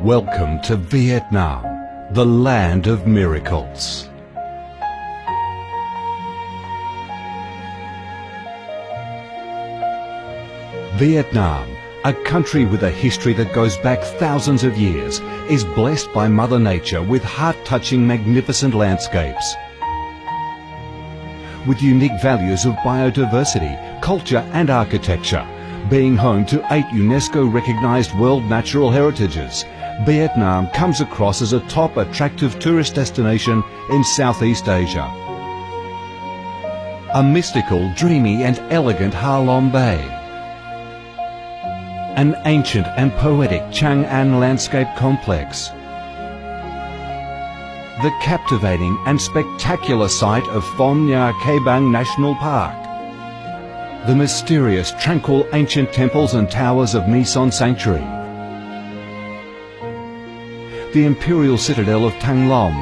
Welcome to Vietnam, the land of miracles. Vietnam, a country with a history that goes back thousands of years, is blessed by Mother Nature with heart-touching, magnificent landscapes. With unique values of biodiversity, culture and architecture, being home to 8 UNESCO-recognised World Natural Heritages, Vietnam comes across as a top attractive tourist destination in Southeast Asia. A mystical, dreamy and elegant Ha Long Bay. An ancient and poetic Chang An landscape complex. The captivating and spectacular site of Phong Nha Ke Bang National Park. The mysterious, tranquil ancient temples and towers of My Son Sanctuary. The imperial citadel of Thăng Long,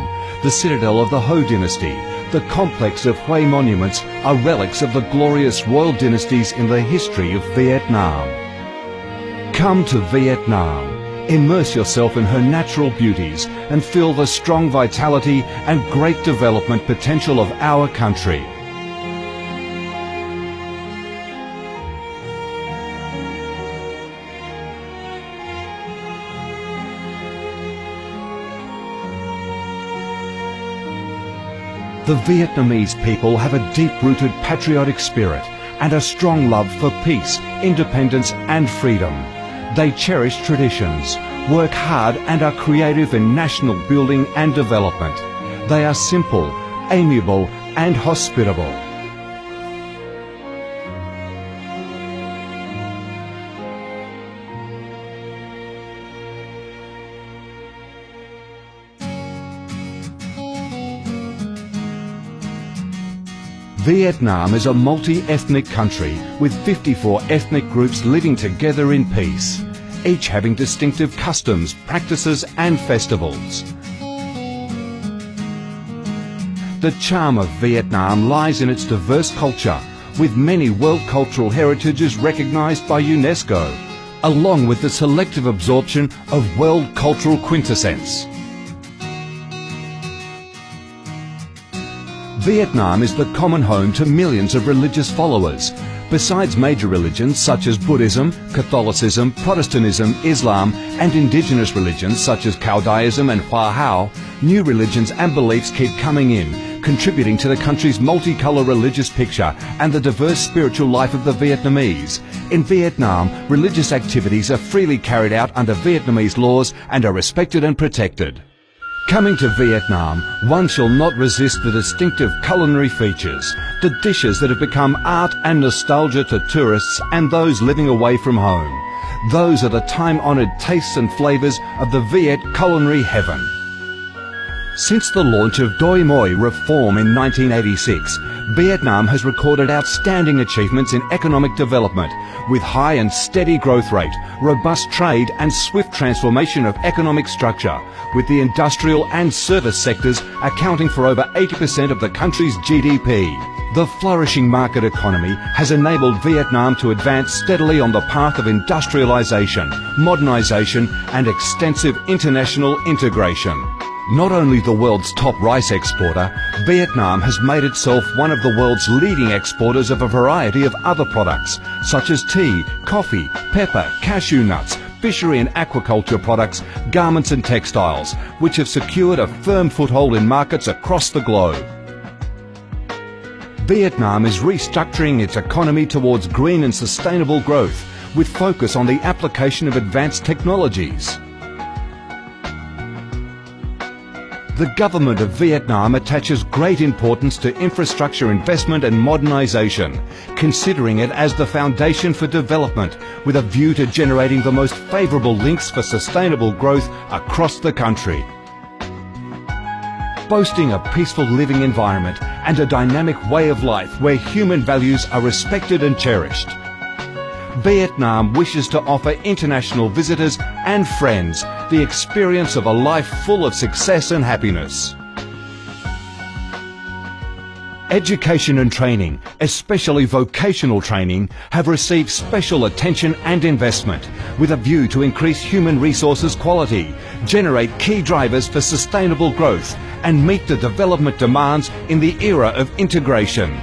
the citadel of the Ho dynasty, the complex of Hue monuments are relics of the glorious royal dynasties in the history of Vietnam. Come to Vietnam, immerse yourself in her natural beauties and feel the strong vitality and great development potential of our country. The Vietnamese people have a deep-rooted patriotic spirit and a strong love for peace, independence and freedom. They cherish traditions, work hard and are creative in national building and development. They are simple, amiable and hospitable. Vietnam is a multi-ethnic country with 54 ethnic groups living together in peace, each having distinctive customs, practices and festivals. The charm of Vietnam lies in its diverse culture, with many World Cultural Heritages recognised by UNESCO, along with the selective absorption of World Cultural Quintessence. Vietnam is the common home to millions of religious followers. Besides major religions such as Buddhism, Catholicism, Protestantism, Islam and indigenous religions such as Caodaism and Hoa Hao, new religions and beliefs keep coming in, contributing to the country's multicolour religious picture and the diverse spiritual life of the Vietnamese. In Vietnam, religious activities are freely carried out under Vietnamese laws and are respected and protected. Coming to Vietnam, one shall not resist the distinctive culinary features, the dishes that have become art and nostalgia to tourists and those living away from home. Those are the time-honoured tastes and flavours of the Viet culinary heaven. Since the launch of Doi Moi reform in 1986, Vietnam has recorded outstanding achievements in economic development, with high and steady growth rate, robust trade and swift transformation of economic structure, with the industrial and service sectors accounting for over 80% of the country's GDP. The flourishing market economy has enabled Vietnam to advance steadily on the path of industrialisation, modernisation and extensive international integration. Not only the world's top rice exporter, Vietnam has made itself one of the world's leading exporters of a variety of other products, such as tea, coffee, pepper, cashew nuts, fishery and aquaculture products, garments and textiles, which have secured a firm foothold in markets across the globe. Vietnam is restructuring its economy towards green and sustainable growth, with focus on the application of advanced technologies. The government of Vietnam attaches great importance to infrastructure investment and modernisation, considering it as the foundation for development, with a view to generating the most favourable links for sustainable growth across the country. Boasting a peaceful living environment and a dynamic way of life where human values are respected and cherished, Vietnam wishes to offer international visitors and friends the experience of a life full of success and happiness. Education and training, especially vocational training, have received special attention and investment with a view to increase human resources quality, generate key drivers for sustainable growth and meet the development demands in the era of integration.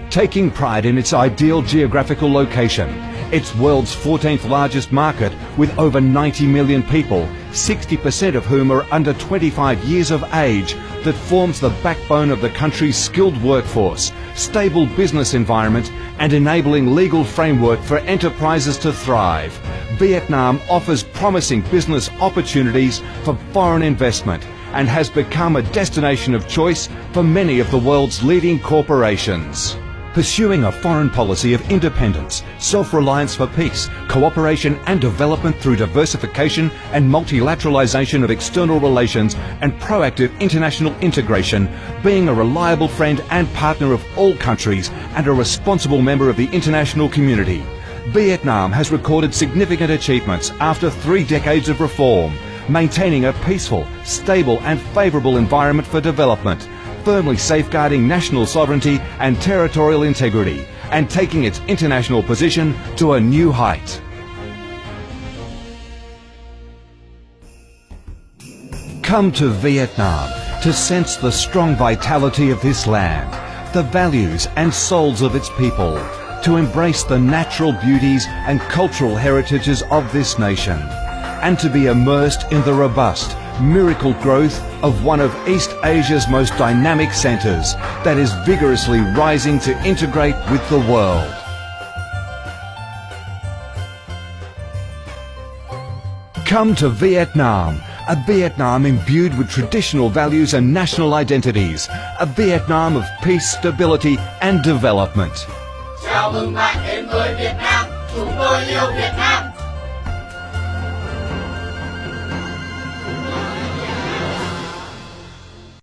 Taking pride in its ideal geographical location, its world's 14th largest market with over 90 million people, 60% of whom are under 25 years of age, that forms the backbone of the country's skilled workforce, stable business environment and enabling legal framework for enterprises to thrive. Vietnam offers promising business opportunities for foreign investment and has become a destination of choice for many of the world's leading corporations. Pursuing a foreign policy of independence, self-reliance for peace, cooperation and development through diversification and multilateralization of external relations and proactive international integration, being a reliable friend and partner of all countries and a responsible member of the international community. Vietnam has recorded significant achievements after 3 decades of reform, maintaining a peaceful, stable and favourable environment for development, firmly safeguarding national sovereignty and territorial integrity, and taking its international position to a new height. Come to Vietnam to sense the strong vitality of this land, the values and souls of its people, to embrace the natural beauties and cultural heritages of this nation, and to be immersed in the robust, miracle growth of one of East Asia's most dynamic centres that is vigorously rising to integrate with the world. Come to Vietnam, a Vietnam imbued with traditional values and national identities, a Vietnam of peace, stability and development. Chào mừng bạn đến với Việt Nam, chúng tôi yêu Việt Nam.